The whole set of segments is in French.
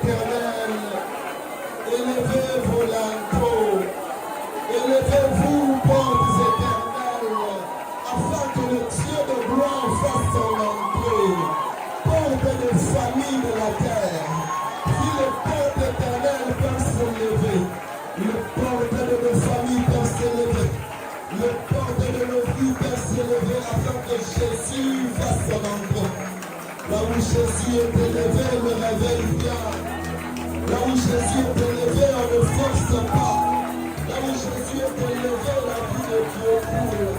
éternel, élevez vos linteaux, élevez-vous, portes éternelles, afin que le Dieu de gloire fasse son entrée. Portes de famille de la terre, si les portes éternelles peuvent se lever, les portes de nos familles peuvent se lever, les portes de nos vies peuvent se lever afin que Jésus fasse son entrée. Là où Jésus est élevé, le réveil vient. Là où Jésus est élevé, on ne force pas. Là où Jésus est élevé, la vie de Dieu coule.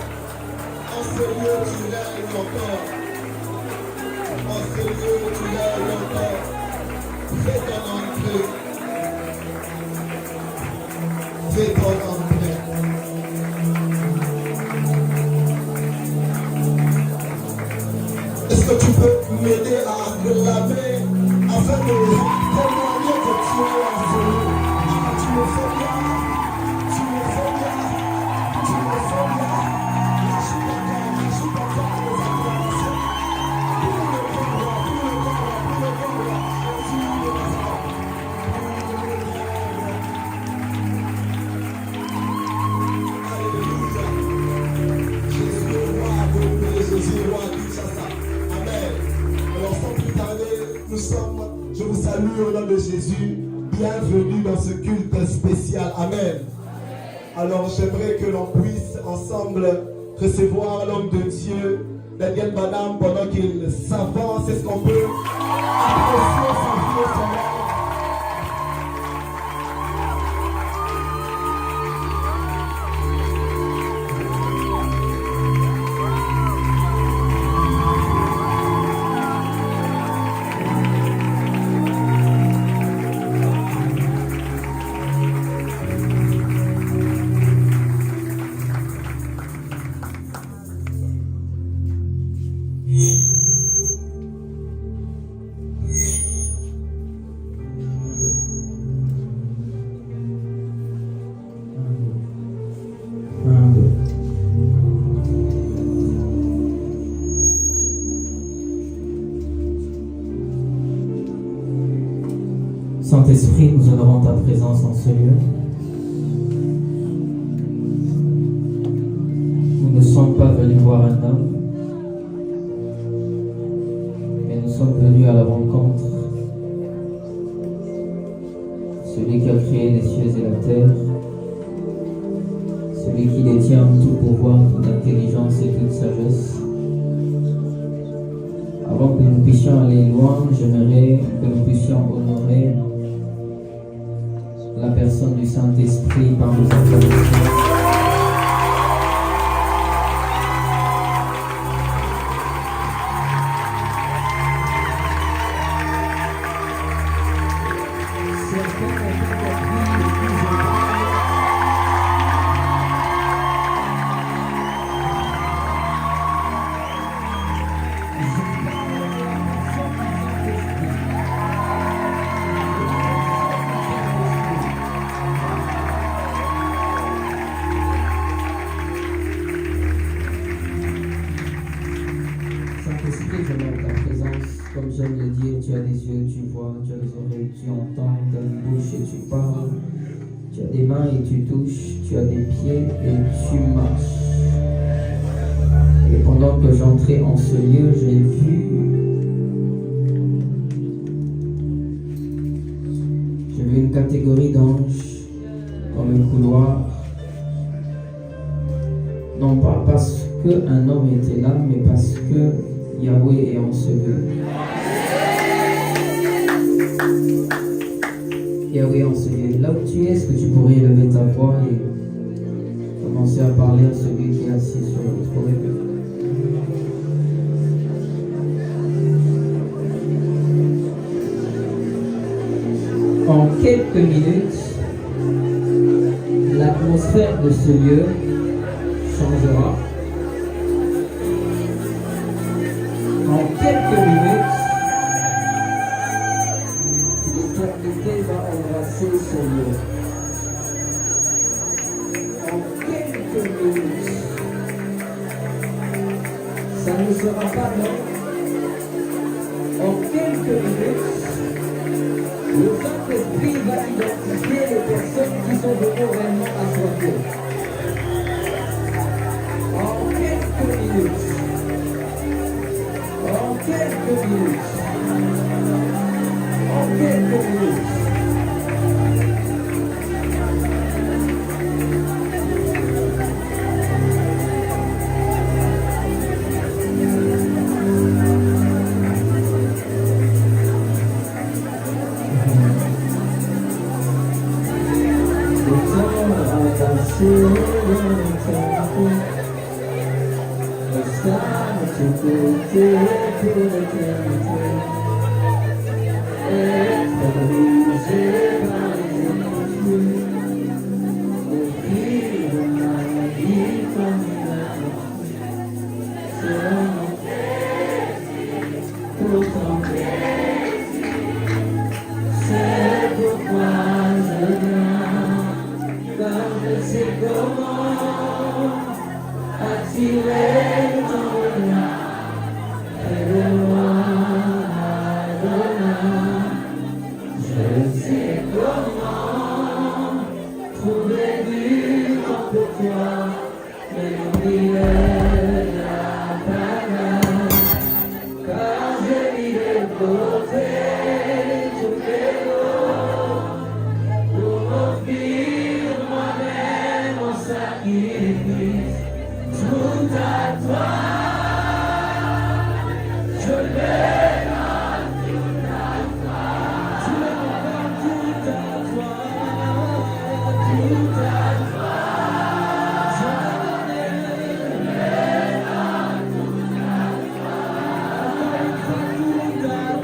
En ce lieu, tu règnes encore. En ce lieu, tu règnes encore. Fais ton entrée. Fais ton entrée. Est-ce que tu peux m'aider à acclamer afin de témoigner que tu es en feu? Ah, tu me fais bien, tu me fais bien, tu me fais bien. Je suis d'accord avec les acclamations. Pour le gloire, Alléluia. Jésus le roi, Jésus le roi, Kinshasa. Alors sans plus tarder, je vous salue au nom de Jésus. Bienvenue dans ce culte spécial. Amen. Alors j'aimerais que l'on puisse ensemble recevoir l'homme de Dieu, Daniel Banham, pendant qu'il s'avance. Est-ce qu'on peut apprécier sa vie et son âme? Saint-Esprit, nous honorons ta présence en ce lieu. Nous ne sommes pas venus voir un homme, mais nous sommes venus à la rencontre. Celui qui a créé les cieux et la terre, celui qui détient tout pouvoir, toute intelligence et toute sagesse. Avant que nous puissions aller loin, j'aimerais que nous puissions honorer la personne du Saint-Esprit par nos acclamations. Comme j'aime le dire, tu as des yeux, tu vois, tu as des oreilles, tu entends, tu as une bouche et tu parles, tu as des mains et tu touches, tu as des pieds et tu marches. Et pendant que j'entrais en ce lieu, j'ai vu une catégorie d'anges dans le couloir, non pas parce qu'un homme était là, mais parce que Yahweh est en ce lieu. Yahweh est en ce lieu. Là où tu es, est-ce que tu pourrais lever ta voix et commencer à parler à celui qui est assis sur le trône? En quelques minutes, l'atmosphère de ce lieu changera. En quelques minutes, l'éternité va embrasser ce lieu. En quelques minutes, ça ne sera pas long. En quelques minutes, Le Saint-Esprit va identifier les personnes qui sont venues réellement assoiffées. En quelques minutes. En quelques minutes. En quelques minutes.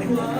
Toi.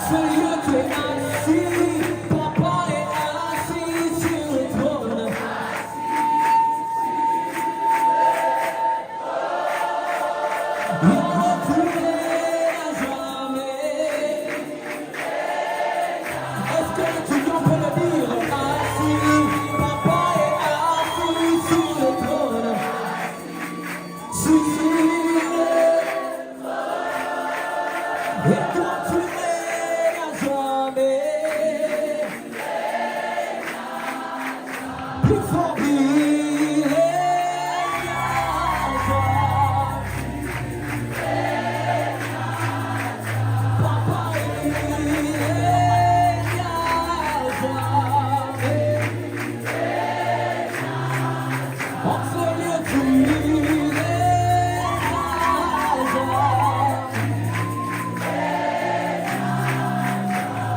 Seigneur, tu es assis, Papa est assis sur le trône. Il reculera jamais. Est-ce que l'étudiant peut le dire? Assis, Papa est assis sur le trône. Et toi tu règnes à jamais. Plus fort il règne à jamais. Papa il règne à jamais. En Seigneur tu règnes à jamais.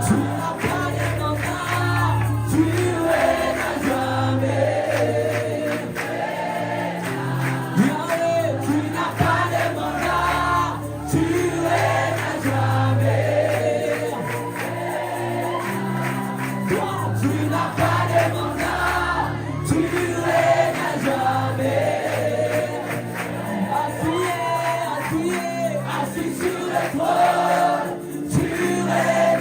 Tu n'as pas de mandat, tu règnes à jamais. Yahweh, tu n'as pas de mandat, tu règnes à jamais. Toi, tu n'as pas de mandat, tu règnes à jamais. Assis sur le trône, tu règnes à jamais.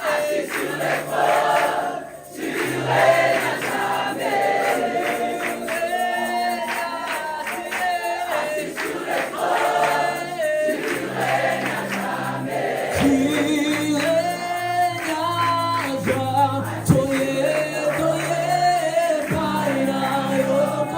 Assis sur le trône, tu règnes à jamais. Assis sur le trône, tu règnes à jamais. Assis sur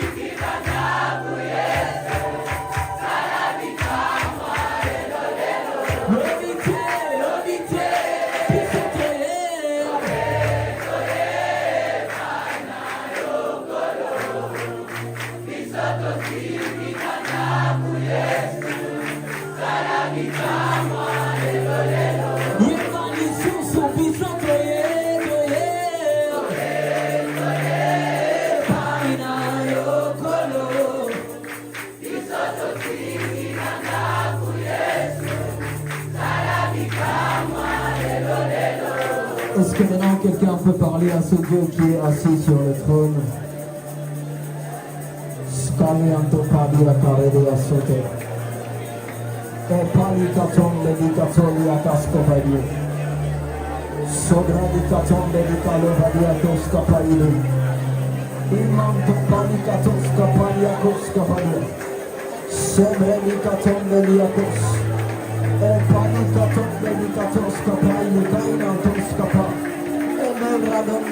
le trône. Est-ce que maintenant quelqu'un peut parler à ce Dieu qui est assis sur le trône? Scalianto Pabia Caredia Sote. E Palicatombe di Catolia Cascopadio. Sobra di Catombe di Calovadia Toscapadio. Imanto Palicatosca Paliacoscapadio. Sembre di Catombe di Acos. E Palicatombe di Catosca Paio Cainantoscapa. E Membradon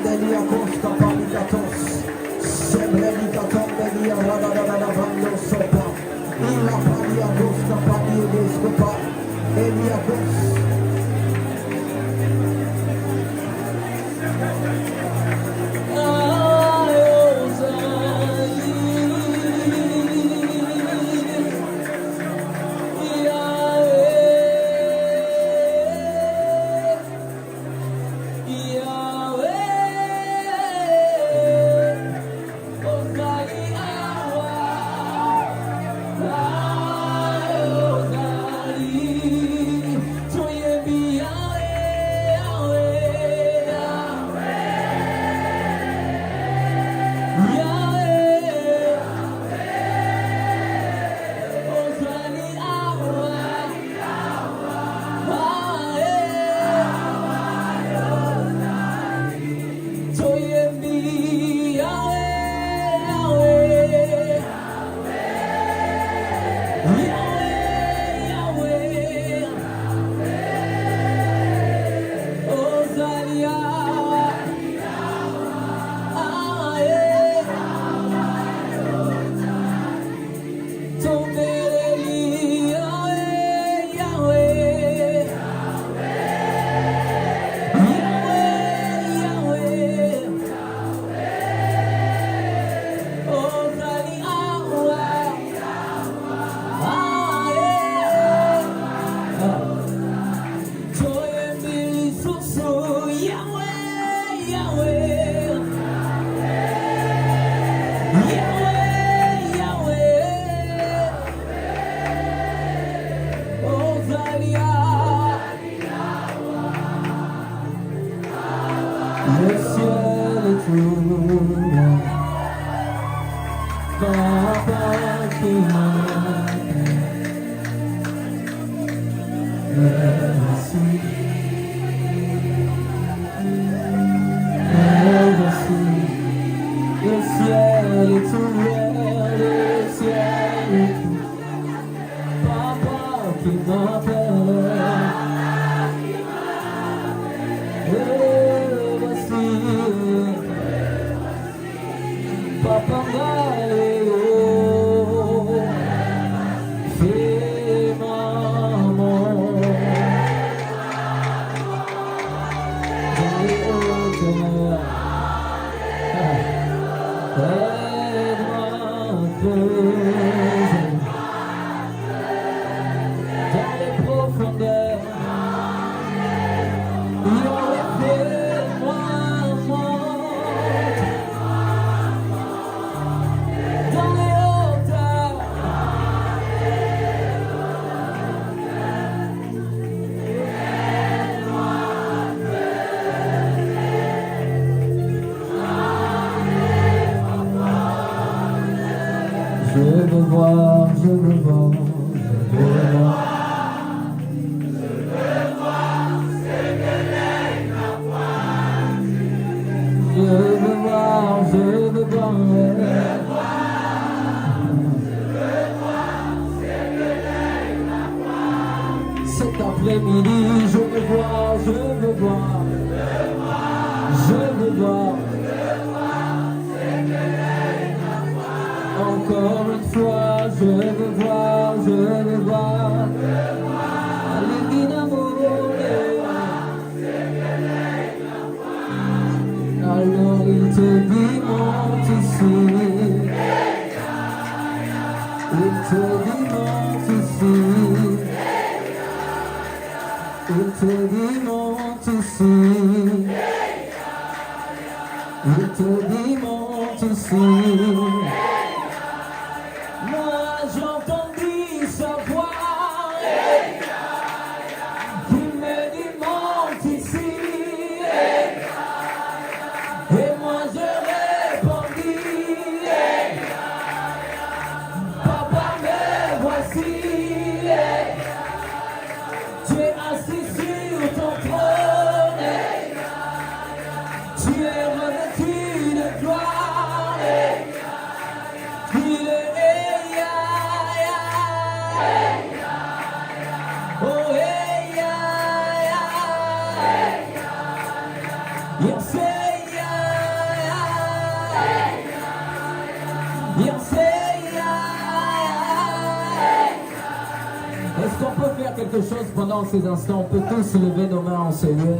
quelque chose pendant ces instants? On peut tous lever nos mains en ce lieu.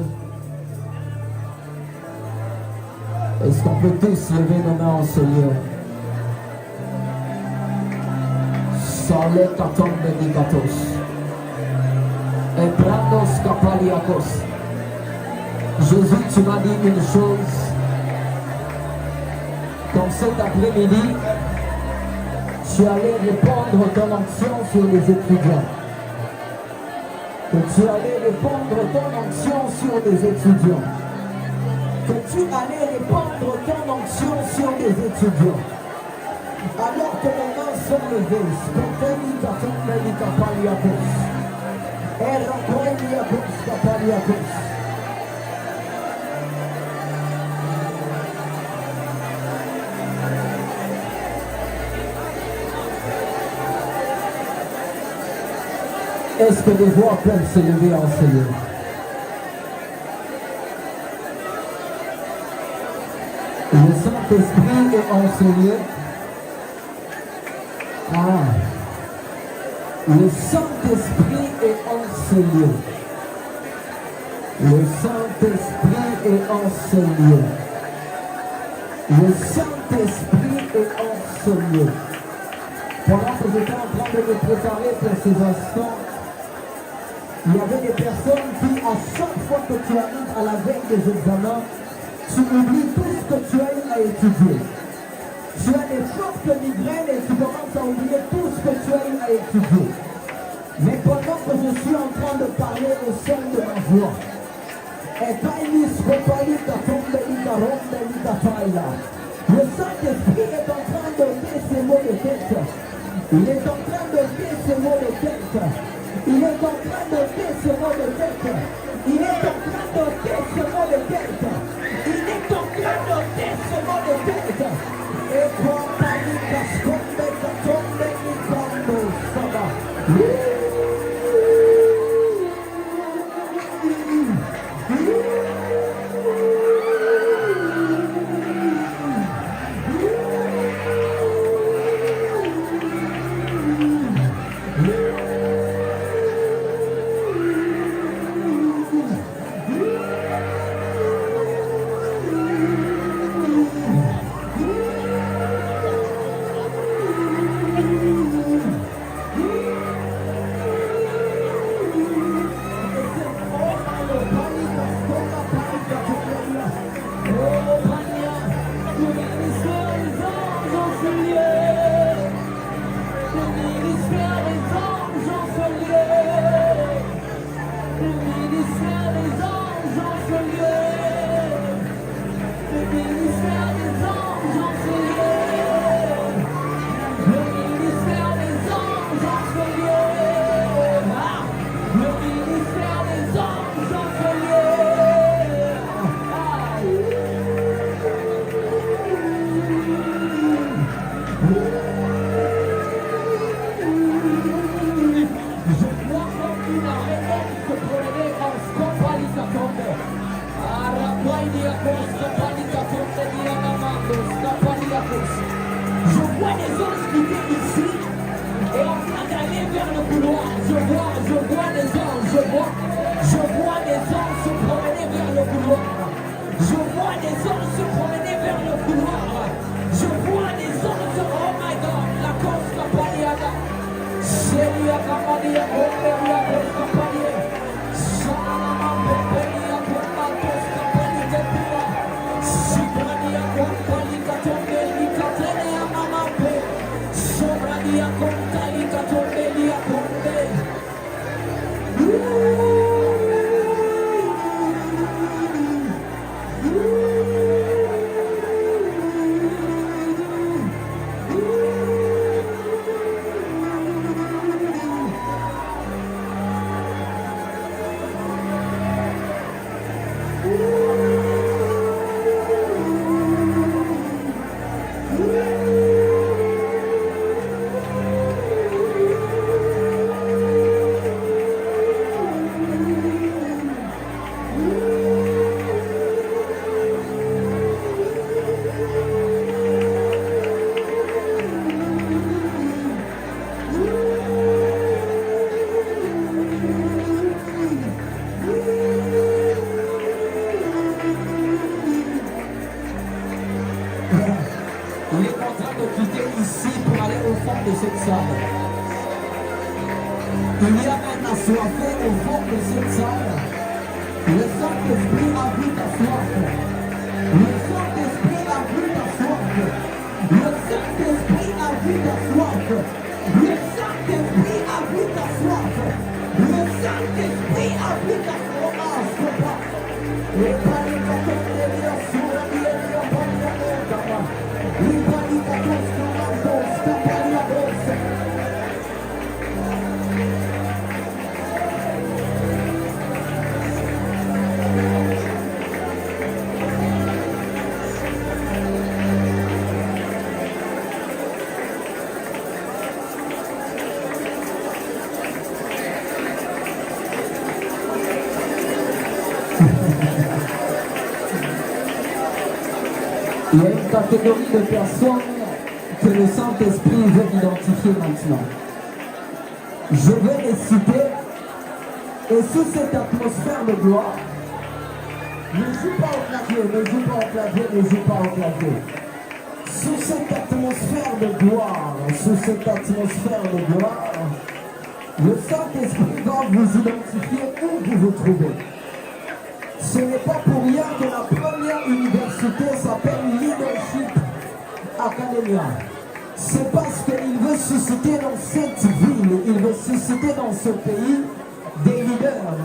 Est-ce qu'on peut tous lever nos mains en ce lieu? Sale katon bendigatos. Et brandos kapaliakos. Jésus, tu m'as dit une chose. Comme cet après-midi, tu allais répandre ton onction sur les étudiants. Que tu allais répandre ton onction sur les étudiants. Que tu allais répandre ton onction sur les étudiants. Alors que les mains sont levées, est-ce que les voix peuvent se lever en ce lieu? Le Saint-Esprit est en ce lieu. Le Saint-Esprit est en ce lieu. Le Saint-Esprit est en ce lieu. Le Saint-Esprit est en ce lieu. Pendant que j'étais en train de me préparer pour ces instants, il y avait des personnes qui, à chaque fois que tu arrives à la veille des examens, tu oublies tout ce que tu as eu à étudier. Tu as des fortes migraines et tu commences à oublier tout ce que tu as eu à étudier. Mais pendant que je suis en train de parler au sein de ma voix, le Saint-Esprit est en train de dire ces mots de tête. Il est en train de dire ces mots de tête. Il est en train de dire ce mot de tête. Il est en train de dire ce mot de tête. Il est en train de dire ce mot de tête. Et quand panique, tombe, ça va. de cette salle. Il y a un assoiffé au fond de cette salle. Le Saint-Esprit a vu ta soif. Le Saint-Esprit a vu ta soif. Le Saint-Esprit a vu ta soif. Le Saint-Esprit a vu ta soif. Le Saint-Esprit a vu ta soif. Le Il y a une catégorie de personnes que le Saint-Esprit veut identifier maintenant. Je vais les citer et sous cette atmosphère de gloire, ne joue pas au clavier, ne joue pas au clavier, ne joue pas au clavier. Sous cette atmosphère de gloire, sous cette atmosphère de gloire, le Saint-Esprit va vous identifier où vous vous trouvez. Ce n'est pas pour rien que la première université s'appelle Leadership Academia. C'est parce qu'il veut susciter dans cette ville, il veut susciter dans ce pays des leaders.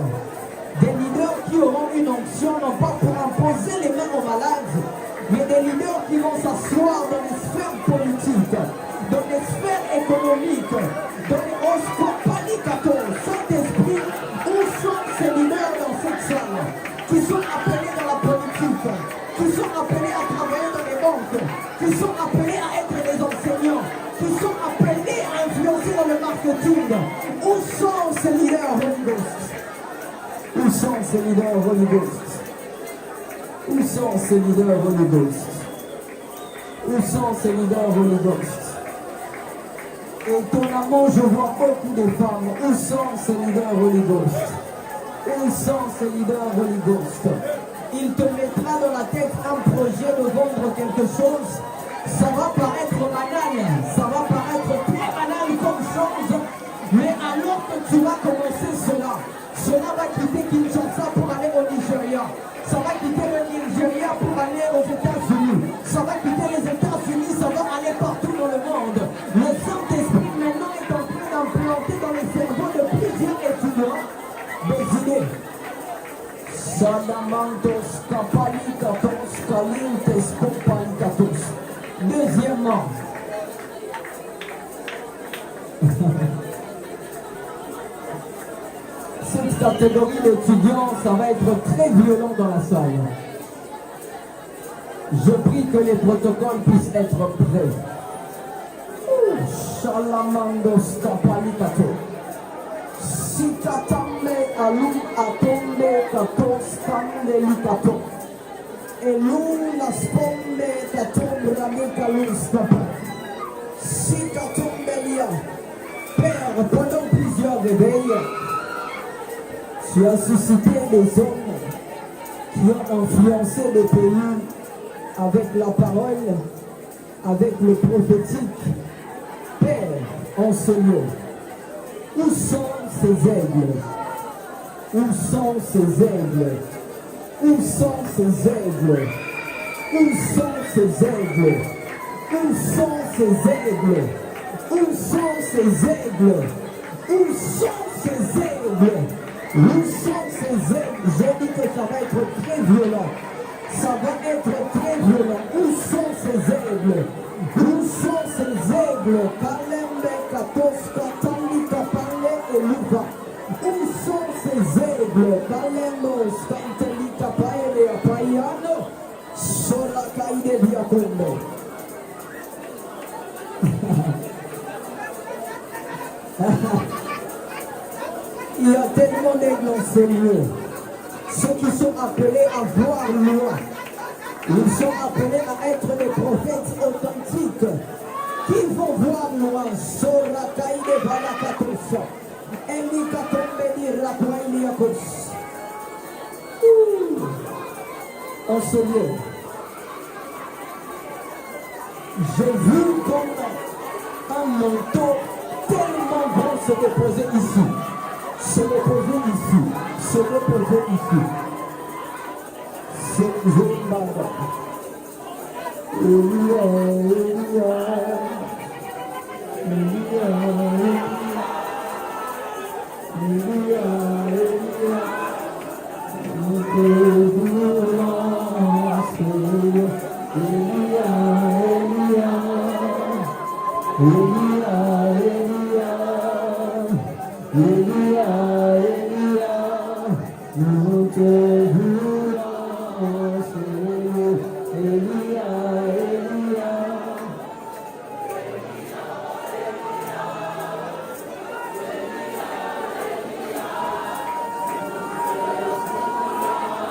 Des leaders qui auront une onction, non pas pour imposer les mains aux malades, mais des leaders qui vont s'asseoir dans les sphères politiques, dans les sphères économiques, dans les oscopalicatos. Saint-Esprit, où sont ces leaders dans cette salle qui sont appelés dans la politique, qui sont appelés à travailler dans les banques, qui sont appelés à être des enseignants, qui sont appelés à influencer dans le marketing? Où sont ces leaders Holy Ghost? Où sont ces leaders Holy Ghost? Où sont ces leaders Holy Ghost? Où sont ces leaders Holy Ghost? Étonnamment, je vois beaucoup de femmes. Où sont ces leaders Holy Ghost? Où sont ces leaders Holy Ghost? Il te mettra dans la tête un projet de vendre quelque chose. Ça va paraître banal, ça va paraître très banal comme chose, mais alors que tu vas commencer cela va quitter Kinshasa pour aller au Nigeria. Ça va quitter le Nigeria pour aller aux États-Unis. Ça va quitter les États-Unis, ça va aller partout dans le monde. Le Saint-Esprit maintenant est en train d'implanter dans les cerveaux de plusieurs étudiants des idées. Salamantos, Kapalikatos, Kalintes, Kopalikatos. Deuxièmement, cette catégorie d'étudiants, ça va être très violent dans la salle. Je prie que les protocoles puissent être prêts. Shalamandos Kapalikato. Sikatambe alum atombe katos kambe likato. Elum las pombe katombe ramikalus kapa. Sikatombe lia. Père, pendant plusieurs réveils, tu as suscité des hommes qui ont influencé le pays avec la parole, avec le prophétique. Père, en ce lieu, où sont ces aigles? Où sont ces aigles? Où sont ces aigles? Où sont ces aigles? Où sont ces aigles? Où sont ces aigles? Où sont ces aigles? Où sont ces aigles? J'ai dit que ça va être très violent. Ça va être très violent. Où sont ces aigles? Où sont ces aigles? Kalembe, Katos, Katandi, Kapale et Luva. Où sont ces aigles? Kalemos, Kanteli, Kapaele et Apayano. Solakaide Diakonde. Il y a tellement d'aigles dans ce lieu. Ceux qui sont appelés à voir loin. Ils sont appelés à être des prophètes authentiques qui vont voir loin. Solakaide Valakatos. Elikatombe di Rapailiakos. En ce lieu, j'ai vu comme un manteau tellement grand se déposer ici. Se déposer ici. Se déposer ici. C'est Zimbabwe.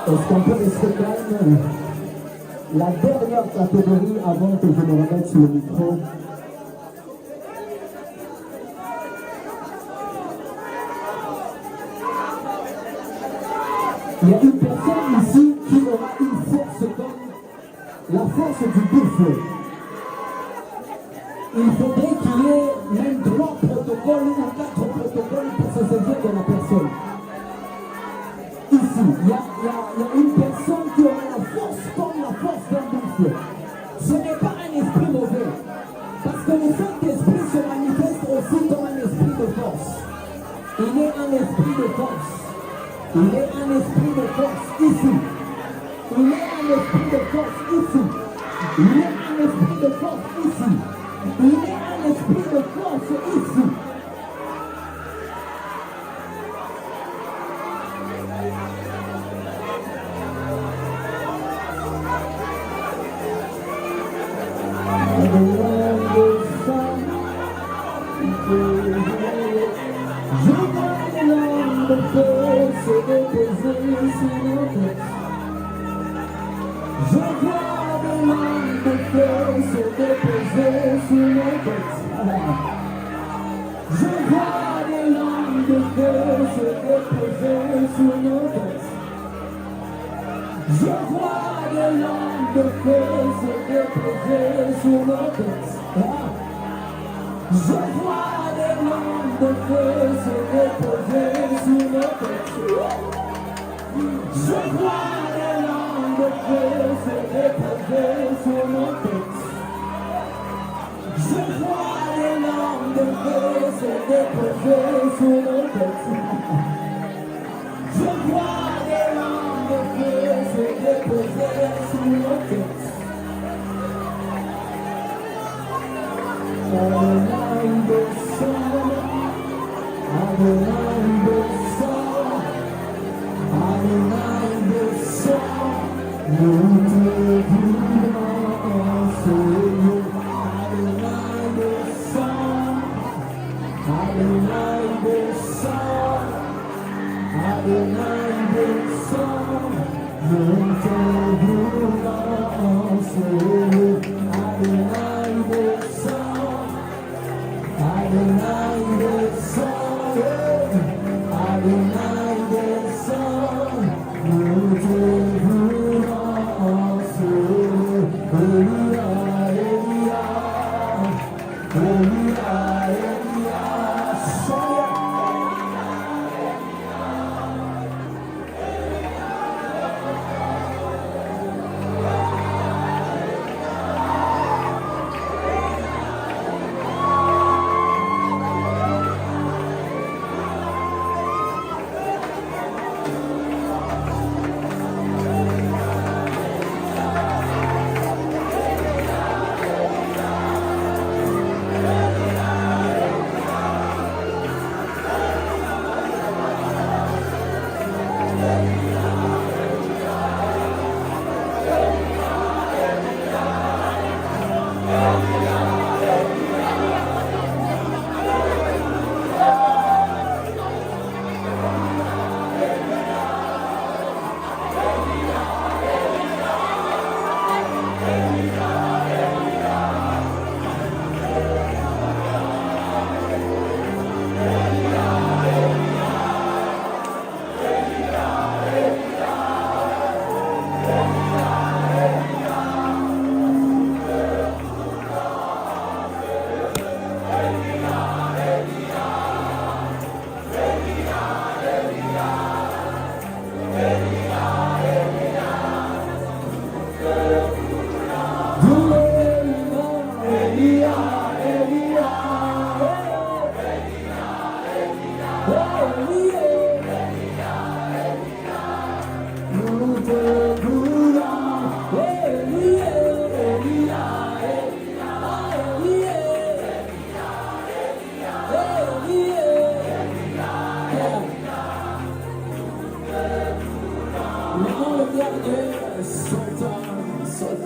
Est-ce qu'on peut rester calme? La dernière catégorie avant que je me remette sur le micro. Il y a une personne ici qui aura une force comme la force du buffle. Il faudrait qu'il y ait même 3 protocoles ou 4 protocoles pour se saisir de la personne. Ici, il y a une personne qui aura la force comme la force d'un buffle. Ce n'est pas un esprit mauvais. Parce que le Saint-Esprit se manifeste aussi comme un esprit de force. Il est un esprit de force. Il est un esprit de force ici. Il est un esprit de force ici. Il est un esprit de force ici. Il est un esprit de force ici.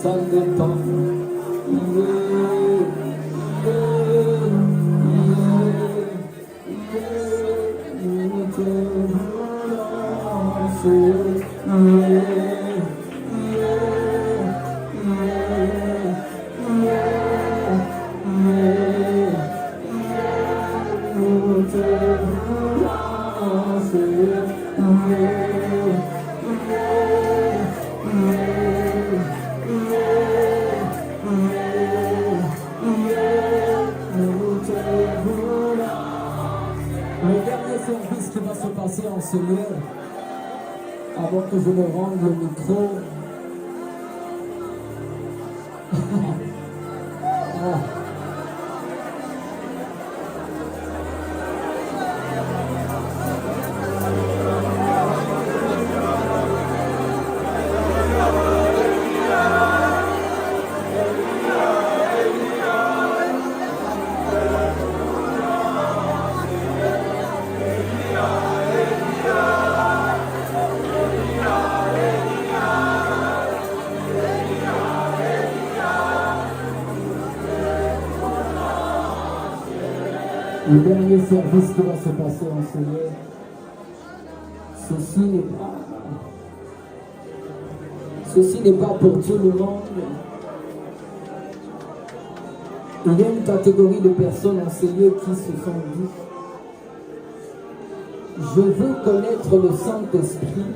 tant de temps. En ce lieu, avant que je me rende le micro. Le dernier service qui va se passer en ce lieu, ceci n'est pas pour tout le monde. Il y a une catégorie de personnes en ce lieu qui se sont dit: je veux connaître le Saint-Esprit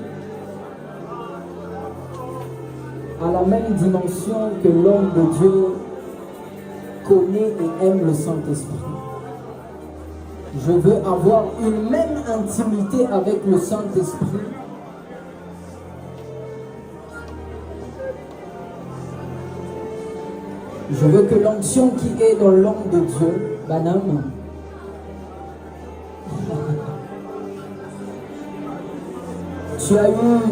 à la même dimension que l'homme de Dieu connaît et aime le Saint-Esprit. Je veux avoir une même intimité avec le Saint-Esprit. Je veux que l'onction qui est dans l'homme de Dieu, Banam,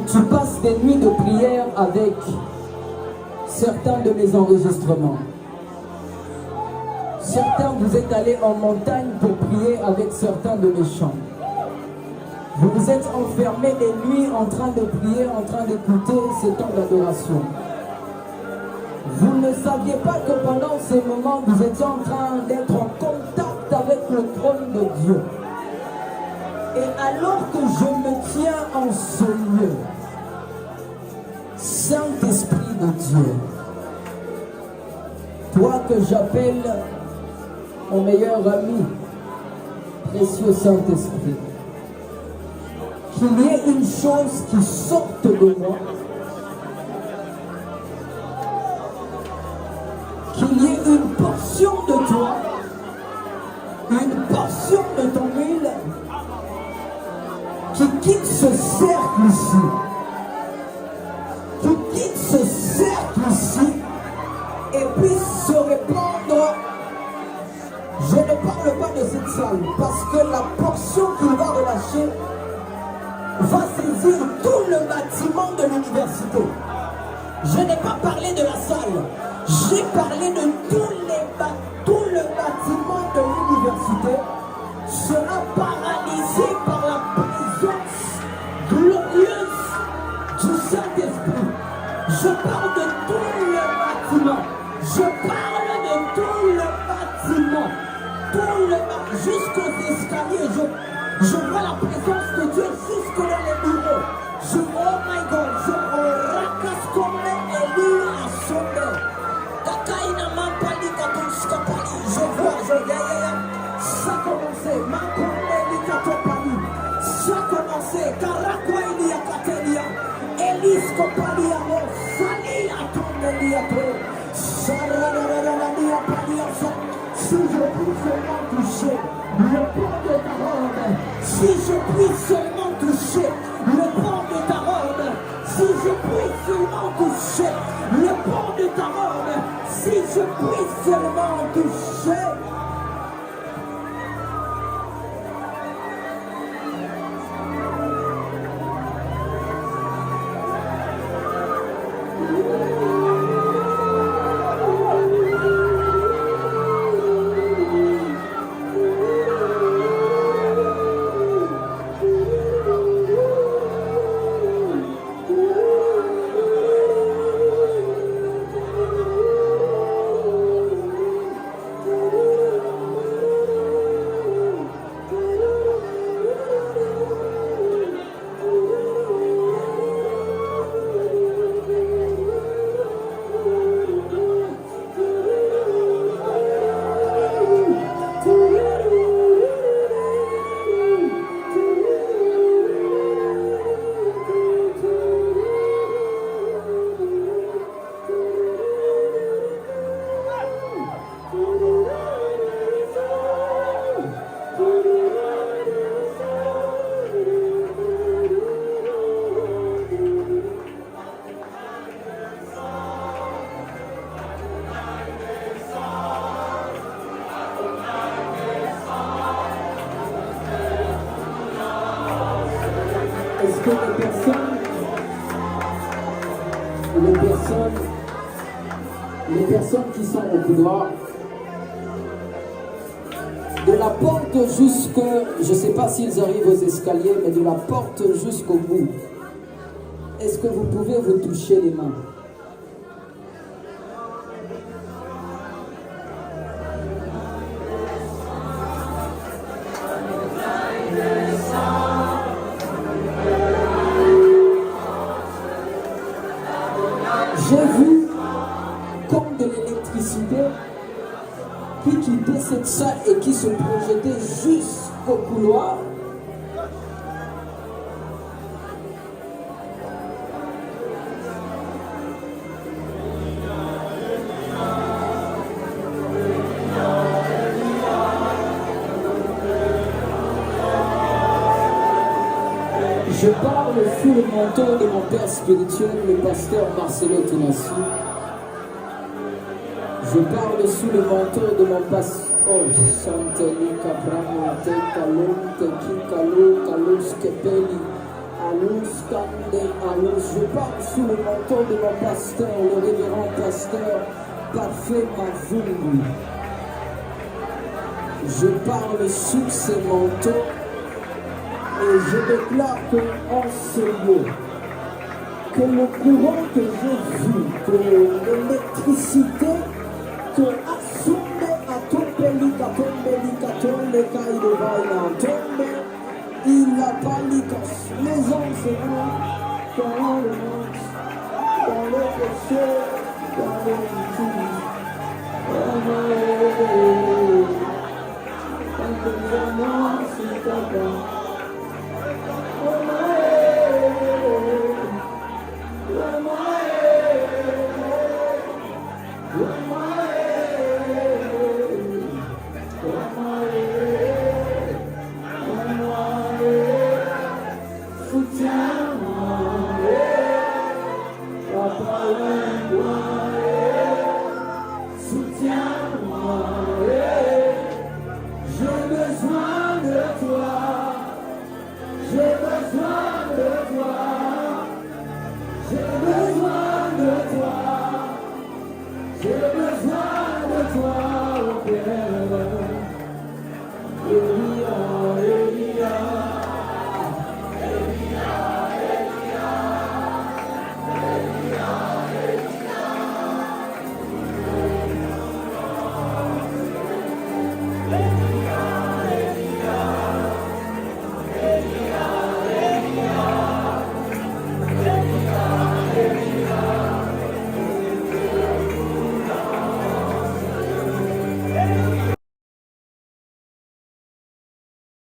tu passes des nuits de prière avec certains de mes enregistrements. Certains, vous êtes allés en montagne pour prier avec certains de mes chants. Vous vous êtes enfermés les nuits en train de prier, en train d'écouter ces temps d'adoration. Vous ne saviez pas que pendant ces moments, vous étiez en train d'être en contact avec le trône de Dieu. Et alors que je me tiens en ce lieu, Saint-Esprit de Dieu, toi que j'appelle mon meilleur ami, précieux Saint-Esprit, qu'il y ait une chose qui sorte de moi, qu'il y ait une portion de toi, une portion de ton huile, qui quitte ce cercle ici, qui quitte ce cercle ici, et puisse se répandre. Je ne parle pas de cette salle, parce que la portion qu'il va relâcher va saisir tout le bâtiment de l'université. Je n'ai pas parlé de la salle, j'ai parlé de tout le bâtiment de l'université sera paralysé par la présence glorieuse du Saint-Esprit. Je parle de tout le bâtiment. Je parle de tout le bâtiment. Jusqu'aux escaliers. Je vois la présence de Dieu jusque dans les bureaux. Oh my God, je racasse comme Élie à sommet. Kakaina Mampali Katoskapali. Je vois, ça a commencé. Mampali Katopali. Ça a commencé. Karakwaili Akatelia. Elis Kopali Amo. Sali Atombeli Ato. Sararararani Apali Aso. Si je puis seulement toucher le port de ta robe, si je puis seulement toucher le port de ta robe, si je puis seulement toucher le port de ta robe, si je puis seulement toucher. personnes qui sont au couloir, de la porte jusque, je ne sais pas s'ils arrivent aux escaliers, mais de la porte jusqu'au bout, est-ce que vous pouvez vous toucher les mains? J'ai vu comme de l'électricité qui quittait cette salle et qui se projetait jusqu'au couloir. Je parle sous le manteau de mon père spirituel, le pasteur Marcelo Tunassi. Je parle sous le manteau de mon pasteur Santeli Cabramonte, Calonte, Kikalo, Kalos Kepeli, Alous Kande, Alous. Je parle sous le manteau de mon pasteur, le révérend pasteur Parfait Mavungu. Je parle sous ces manteaux. Et je déclare qu'en ce lieu, que le courant que j'ai vu, que l'électricité, que assume à tomber, il n'a pas l'icos. Les hommes se rendent dans le monde, dans le péché, dans le péché. J'ai besoin de toi.